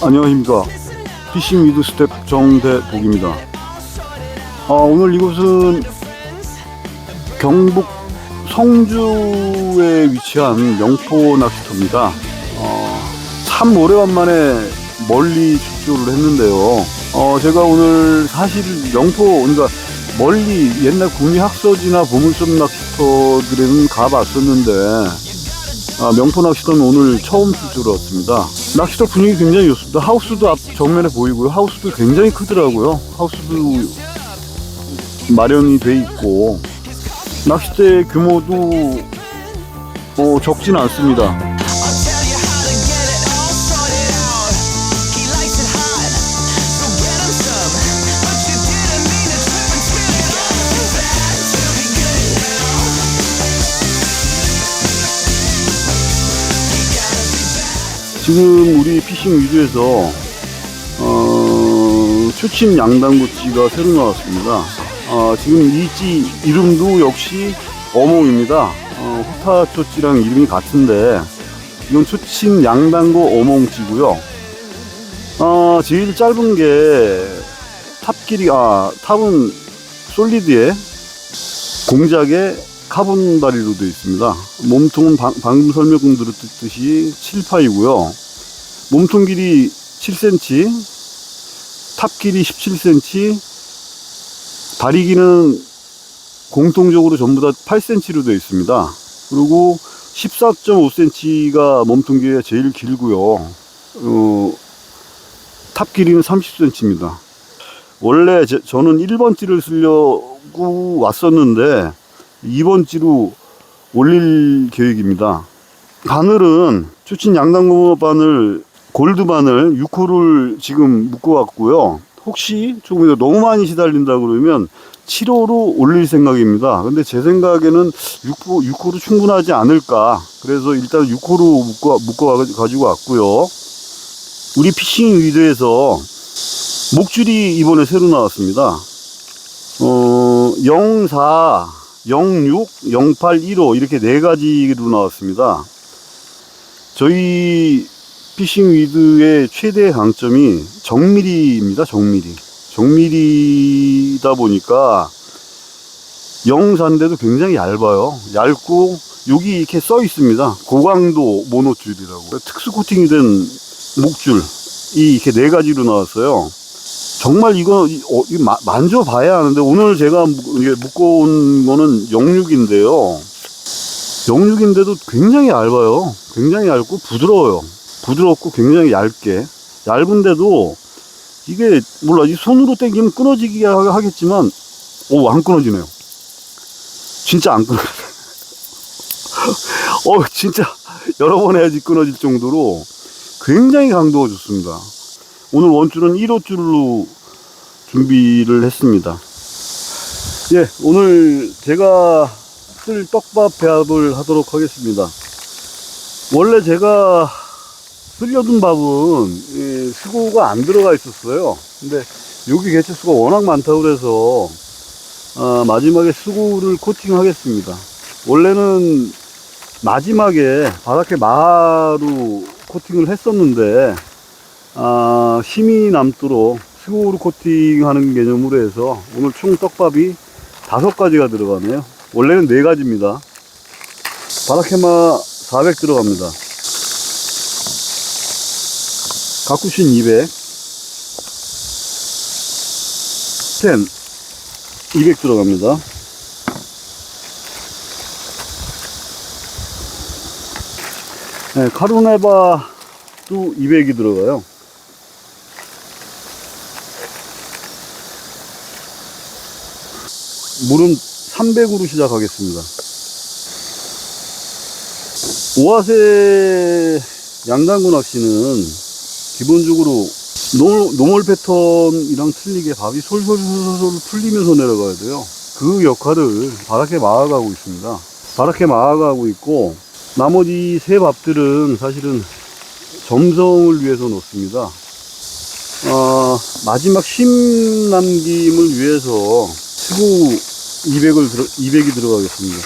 안녕하십니까. 피싱 위드 스텝 정대복입니다. 오늘 이곳은 경북 성주에 위치한 영포 낚시터입니다. 참 오래간만에 멀리 출조를 했는데요. 제가 오늘 사실 영포, 그러니까 멀리 옛날 국립학서지나 보물섬 낚시터들에는 가봤었는데 명포 낚시터는 오늘 처음 출조를 왔습니다. 낚시터 분위기 굉장히 좋습니다. 하우스도 앞 정면에 보이고요. 하우스도 굉장히 크더라고요. 하우스도 마련이 돼 있고 낚싯대 규모도 적진 않습니다. 지금 우리 피싱 위드에서 추침 양단구찌가 새로 나왔습니다. 지금 이 찌 이름도 역시 어몽입니다. 호타초찌랑 이름이 같은데 이건 추침 양단구 어몽찌고요. 제일 짧은 게 탑은 솔리드에 공작에 카본 다리로 되어 있습니다. 몸통은 방금 설명드렸듯이 7파이고요. 몸통 길이 7cm, 탑 길이 17cm, 다리 길이는 공통적으로 전부 다 8cm로 되어 있습니다. 그리고 14.5cm가 몸통 길이가 제일 길고요. 탑 길이는 30cm입니다. 원래 저는 1번찌를 쓰려고 왔었는데 2번찌로 올릴 계획입니다. 바늘은 추친 양단구 바늘, 골드 바늘 6호를 지금 묶어왔고요. 혹시 조금 더 너무 많이 시달린다 그러면 7호로 올릴 생각입니다. 근데 제 생각에는 6호로 충분하지 않을까. 그래서 일단 6호로 묶어가지고 왔고요. 우리 피싱 위드에서 목줄이 이번에 새로 나왔습니다. 04, 06, 08, 15 이렇게 네 가지로 나왔습니다. 저희 피싱 위드의 최대 강점이 정밀입니다. 정밀이다 보니까 04인데도 굉장히 얇아요. 얇고 여기 이렇게 써 있습니다. 고강도 모노줄이라고 특수 코팅이 된 목줄이 이렇게 네 가지로 나왔어요. 정말 이거 만져봐야 하는데 오늘 제가 묶어온 거는 06인데요. 06인데도 굉장히 얇아요. 굉장히 얇고 부드러워요. 부드럽고 굉장히 얇은데도 이게 몰라, 이 손으로 당기면 끊어지기 하겠지만 안 끊어지네요. 진짜 안 끊어져요. 진짜 여러 번 해야지 끊어질 정도로 굉장히 강도가 좋습니다. 오늘 원줄은 1호줄로 준비를 했습니다. 예, 오늘 제가 쓸 떡밥 배합을 하도록 하겠습니다. 원래 제가 쓸려둔 밥은 수고가 안 들어가 있었어요. 근데 여기 개체수가 워낙 많다고 그래서 마지막에 수고를 코팅하겠습니다. 원래는 마지막에 바닥에 마하로 코팅을 했었는데 힘이 남도록 수고로 코팅하는 개념으로 해서 오늘 총 떡밥이 5가지가 들어가네요. 원래는 4가지입니다. 바라케마 400 들어갑니다. 가쿠신 200, 스텐 200 들어갑니다. 네, 카루네바도 200이 들어가요. 물은 300으로 시작하겠습니다. 오아세 양단구 낚시는 기본적으로 노멀 패턴이랑 틀리게 밥이 솔솔 풀리면서 내려가야 돼요. 그 역할을 바라케 마하가 하고 있습니다. 바라케 마하가 하고 있고 나머지 세 밥들은 사실은 점성을 위해서 놓습니다. 마지막 심 남김을 위해서 수고 200이 들어가겠습니다.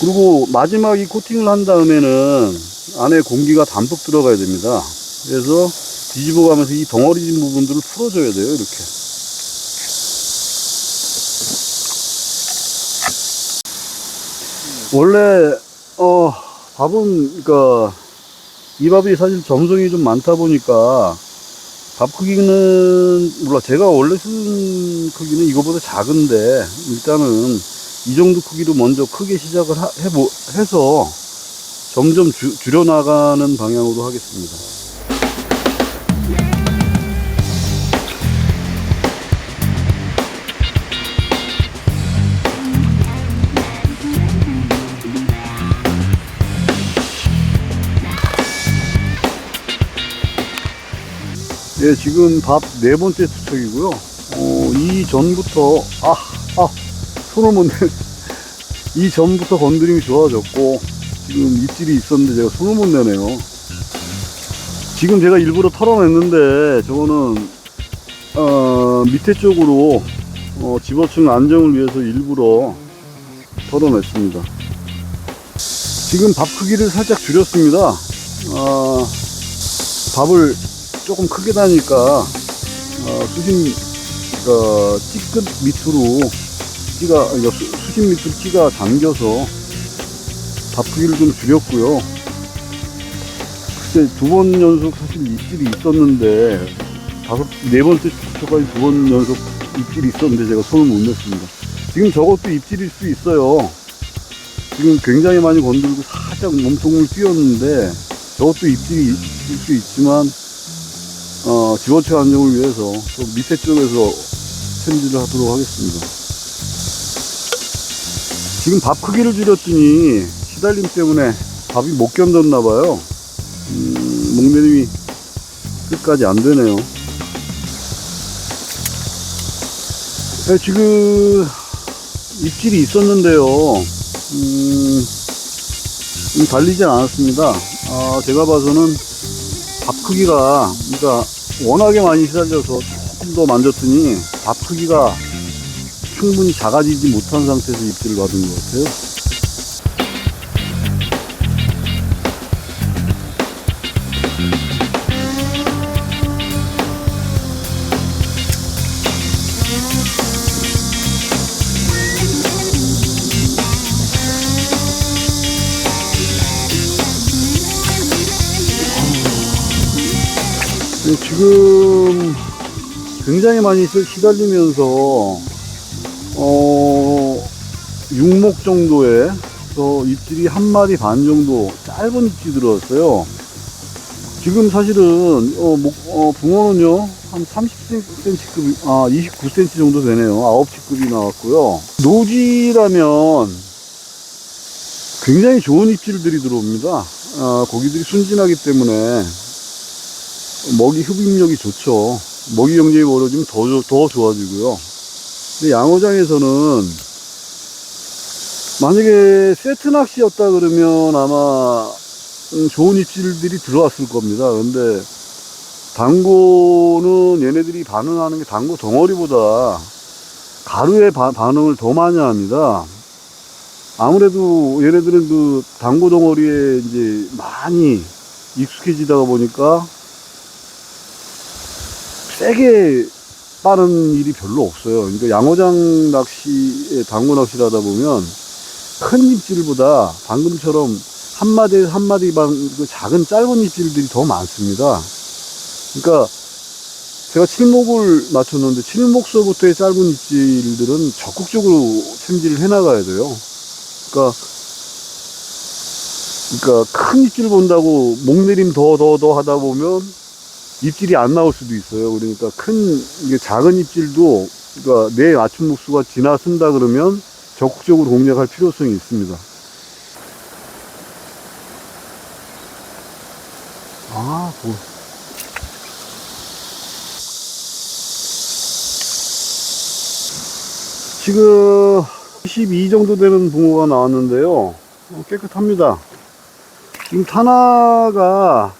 그리고 마지막 이 코팅을 한 다음에는 안에 공기가 담뿍 들어가야 됩니다. 그래서 뒤집어 가면서 이 덩어리진 부분들을 풀어줘야 돼요, 이렇게. 원래, 밥은, 그니까, 이 밥이 사실 점성이 좀 많다 보니까, 밥 크기는, 몰라, 제가 원래 쓴 크기는 이거보다 작은데, 일단은, 이 정도 크기로 먼저 크게 시작을 해서, 점점 줄여나가는 방향으로 하겠습니다. 예, 지금 밥 4번째 투척이고요. 이전부터, 손을 못 내, 이전부터 건드림이 좋아졌고, 지금 입질이 있었는데 제가 손을 못 내네요. 지금 제가 일부러 털어냈는데, 저거는, 밑에 쪽으로, 집어충 안정을 위해서 일부러 털어냈습니다. 지금 밥 크기를 살짝 줄였습니다. 밥을 조금 크게 다니까 찌끝 밑으로 수심 밑으로 찌가 잠겨서 밥 크기를 좀 줄였고요. 글쎄 2번 연속 사실 입질이 있었는데 4번째 투척까지 2번 연속 입질이 있었는데 제가 손을 못 냈습니다. 지금 저것도 입질일 수 있어요. 지금 굉장히 많이 건들고 살짝 몸통을 띄웠는데 저것도 입질이 있을 수 있지만 집어채 안정을 위해서 또 밑에 쪽에서 챔질을 하도록 하겠습니다. 지금 밥 크기를 줄였더니 시달림 때문에 밥이 못 견뎠나봐요. 목내림이 끝까지 안 되네요. 네, 지금 입질이 있었는데요. 달리진 않았습니다. 제가 봐서는 밥 크기가, 그러니까 워낙에 많이 시달려서 조금 더 만졌더니 밥 크기가 충분히 작아지지 못한 상태에서 입질을 받은 것 같아요. 지금 굉장히 많이 시달리면서 6목 정도에 입질이 1마리 반 정도 짧은 입질이 들어왔어요. 지금 사실은 붕어는요 한 30cm급 29cm 정도 되네요. 9치급이 나왔고요. 노지라면 굉장히 좋은 입질들이 들어옵니다. 고기들이 순진하기 때문에 먹이 흡입력이 좋죠. 먹이 경쟁이 벌어지면 더 좋아지고요. 근데 양어장에서는 만약에 세트 낚시였다 그러면 아마 좋은 입질들이 들어왔을 겁니다. 근데 당고는 얘네들이 반응하는 게 당고 덩어리보다 가루의 반응을 더 많이 합니다. 아무래도 얘네들은 그 당고 덩어리에 이제 많이 익숙해지다 보니까 세게 빠는 일이 별로 없어요. 그러니까 양어장 낚시에 당고 낚시를 하다 보면 큰 입질보다 방금처럼 한 마디 반 그 작은 짧은 입질들이 더 많습니다. 그러니까 제가 칠목을 맞췄는데 칠목서부터의 짧은 입질들은 적극적으로 챔질을 해나가야 돼요. 그러니까 큰 입질 본다고 목내림 더 하다 보면 입질이 안 나올 수도 있어요. 그러니까 작은 입질도, 그러니까 내 맞춤 목수가 지나선다 그러면 적극적으로 공략할 필요성이 있습니다. 지금 22 정도 되는 붕어가 나왔는데요. 깨끗합니다. 지금 타나가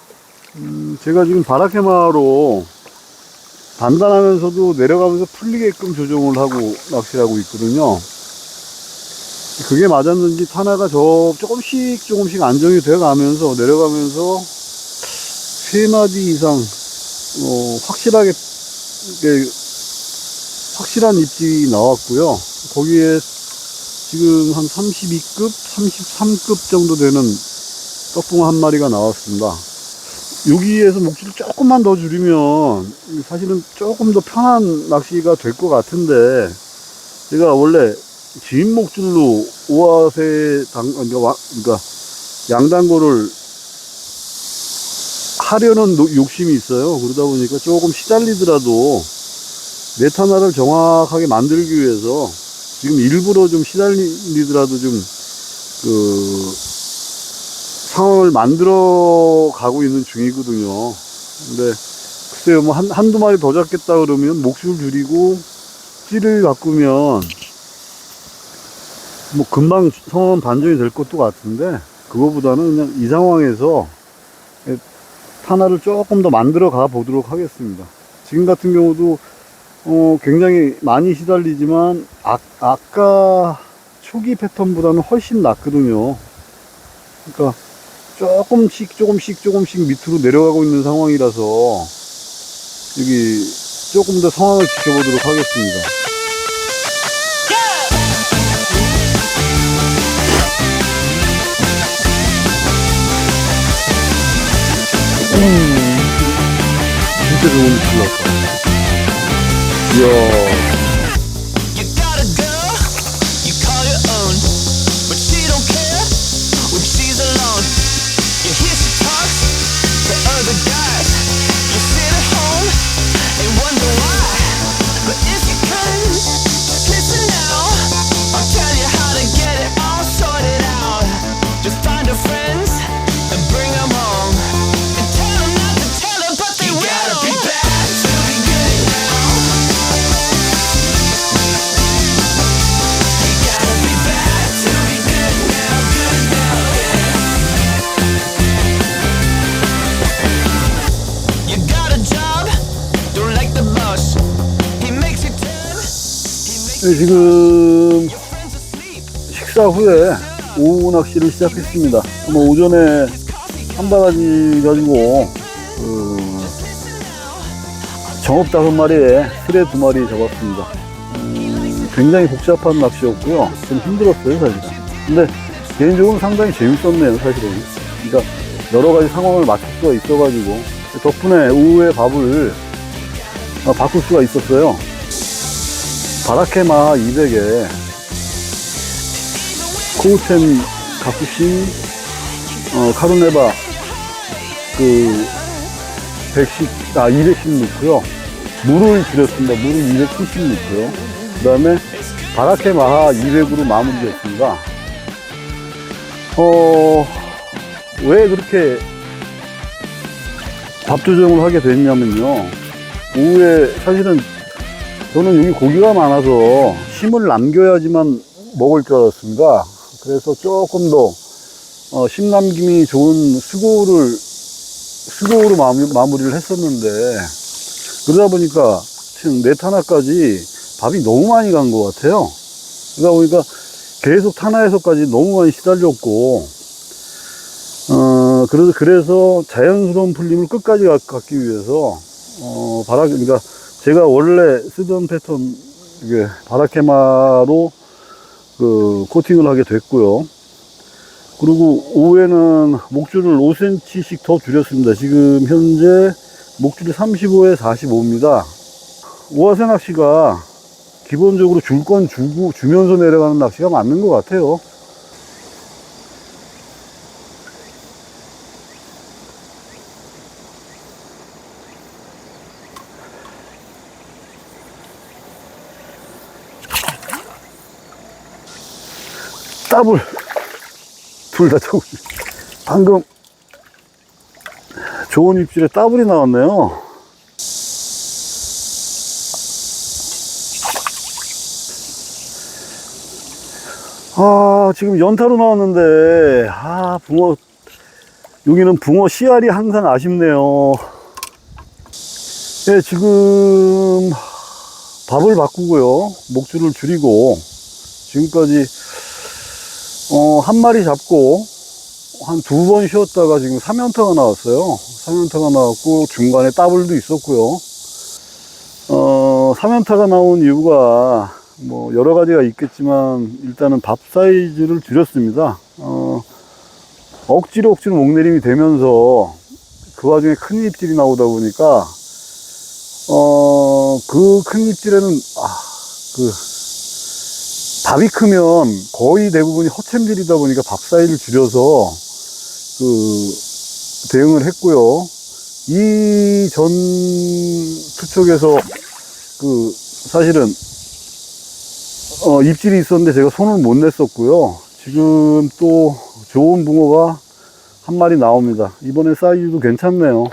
제가 지금 바라케마로 단단하면서도 내려가면서 풀리게끔 조정을 하고 낚시를 하고 있거든요. 그게 맞았는지 타나가 조금씩 안정이 되어 가면서 내려가면서 3마디 이상, 확실하게, 확실한 입질이 나왔고요. 거기에 지금 한 32급, 33급 정도 되는 떡붕어 한 마리가 나왔습니다. 여기에서 목줄을 조금만 더 줄이면 사실은 조금 더 편한 낚시가 될 것 같은데, 제가 원래 긴 목줄로 오아세 그러니까 양단고를 하려는 욕심이 있어요. 그러다 보니까 조금 시달리더라도 넷 하나를 정확하게 만들기 위해서 지금 일부러 좀 시달리더라도 좀 상황을 만들어 가고 있는 중이거든요. 근데 글쎄요, 뭐 한두 마리 더 잡겠다 그러면 목줄 줄이고 찌를 바꾸면 뭐 금방 상황은 반전이 될 것도 같은데, 그거보다는 그냥 이 상황에서 하나를 조금 더 만들어 가 보도록 하겠습니다. 지금 같은 경우도 굉장히 많이 시달리지만 아까 초기 패턴보다는 훨씬 낫거든요. 그러니까 조금씩 밑으로 내려가고 있는 상황이라서 여기 조금 더 상황을 지켜보도록 하겠습니다. 진짜 좋은 위치로 왔다. 이야. 네, 지금 식사 후에 오후 낚시를 시작했습니다. 뭐 오전에 한 바가지 가지고 정업 5마리에 스레 2마리 잡았습니다. 굉장히 복잡한 낚시였고요. 좀 힘들었어요, 사실은. 근데 개인적으로 상당히 재밌었네요, 사실은. 그러니까 여러 가지 상황을 맞출 수가 있어가지고 덕분에 오후에 밥을 바꿀 수가 있었어요. 바라케마 200에 코우텐 가쿠신 카르네바 210 넣고요. 물을 줄였습니다. 물을 270 넣고요. 그 다음에 바라케마하 200으로 마무리했습니다. 왜 그렇게 밥 조정을 하게 됐냐면요. 오후에 사실은 저는 여기 고기가 많아서 심을 남겨야지만 먹을 줄 알았습니다. 그래서 조금 더 심 남김이 좋은 수고로 마무리를 했었는데, 그러다 보니까 지금 넷 하나까지 밥이 너무 많이 간 것 같아요. 그러다 보니까 계속 탄화해서까지 너무 많이 시달렸고, 그래서 자연스러운 풀림을 끝까지 갖기 위해서 그러니까 제가 원래 쓰던 패턴, 이게 바라케마로 코팅을 하게 됐고요. 그리고 오후에는 목줄을 5cm씩 더 줄였습니다. 지금 현재 목줄이 35에 45입니다. 오아세 낚시가 기본적으로 줄 건 주면서 내려가는 낚시가 맞는 것 같아요. 더블 둘 다 좋은, 방금 좋은 입질에 더블이 나왔네요. 지금 연타로 나왔는데 붕어, 여기는 붕어 씨알이 항상 아쉽네요. 네, 지금 밥을 바꾸고요, 목줄을 줄이고 지금까지 한 마리 잡고 한 2번 쉬었다가 지금 3연타가 나왔어요. 3연타가 나왔고 중간에 더블도 있었고요. 3연타가 나온 이유가 뭐 여러 가지가 있겠지만 일단은 밥 사이즈를 줄였습니다. 억지로 목내림이 되면서 그 와중에 큰 입질이 나오다 보니까 그 큰 입질에는 밥이 크면 거의 대부분이 허챔질이다 보니까 밥 사이즈를 줄여서 대응을 했고요. 이 전 투척에서 사실은 입질이 있었는데 제가 손을 못 냈었고요. 지금 또 좋은 붕어가 한 마리 나옵니다. 이번에 사이즈도 괜찮네요.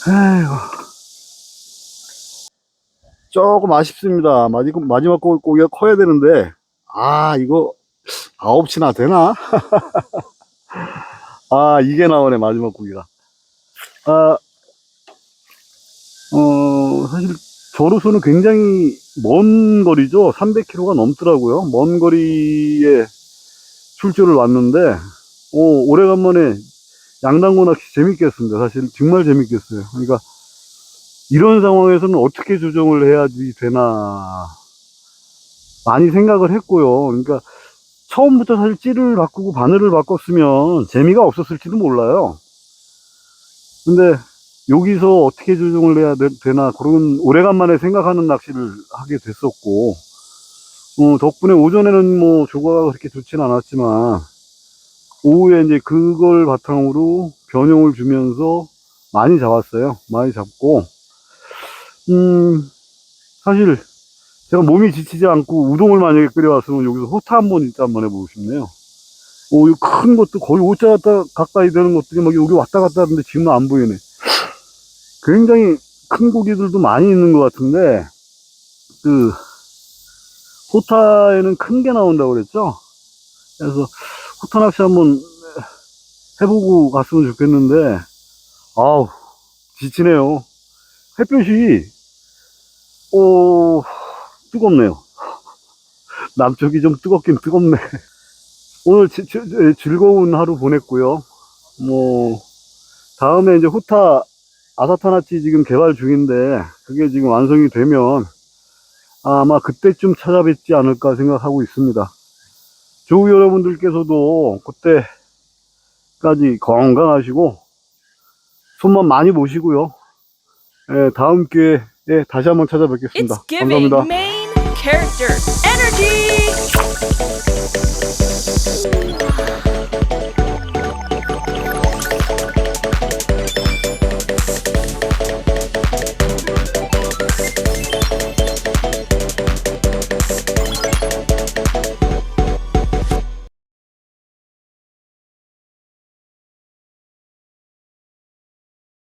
아이고. 조금 아쉽습니다. 마지막 고기가 커야 되는데, 이거 9치나 되나? 이게 나오네, 마지막 고기가. 사실 저로서는 굉장히 먼 거리죠. 300km가 넘더라고요. 먼 거리에 출조를 왔는데, 오래간만에 양단고 낚시 재밌게 했습니다. 사실 정말 재밌게 했어요. 그러니까 이런 상황에서는 어떻게 조정을 해야지 되나 많이 생각을 했고요. 그러니까 처음부터 사실 찌를 바꾸고 바늘을 바꿨으면 재미가 없었을지도 몰라요. 근데 여기서 어떻게 조정을 해야 되나 그런 오래간만에 생각하는 낚시를 하게 됐었고, 덕분에 오전에는 뭐 조과가 그렇게 좋진 않았지만 오후에 이제 그걸 바탕으로 변형을 주면서 많이 잡았어요. 많이 잡고, 사실 제가 몸이 지치지 않고 우동을 만약에 끓여왔으면 여기서 호타 한번 해보고 싶네요. 이 큰 것도 거의 5자 가까이 되는 것들이 막 여기 왔다 갔다 하는데 지금은 안 보이네. 굉장히 큰 고기들도 많이 있는 것 같은데, 호타에는 큰 게 나온다고 그랬죠? 그래서 호타 낚시 한번 해보고 갔으면 좋겠는데, 지치네요. 햇볕이, 뜨겁네요. 남쪽이 좀 뜨겁긴 뜨겁네. 오늘 즐거운 하루 보냈고요. 다음에 이제 호타 아사타나치 지금 개발 중인데, 그게 지금 완성이 되면 아마 그때쯤 찾아뵙지 않을까 생각하고 있습니다. 조우 여러분들께서도 그때까지 건강하시고 손만 많이 보시고요. 다음 기회에 다시 한번 찾아뵙겠습니다. 감사합니다. Main character energy.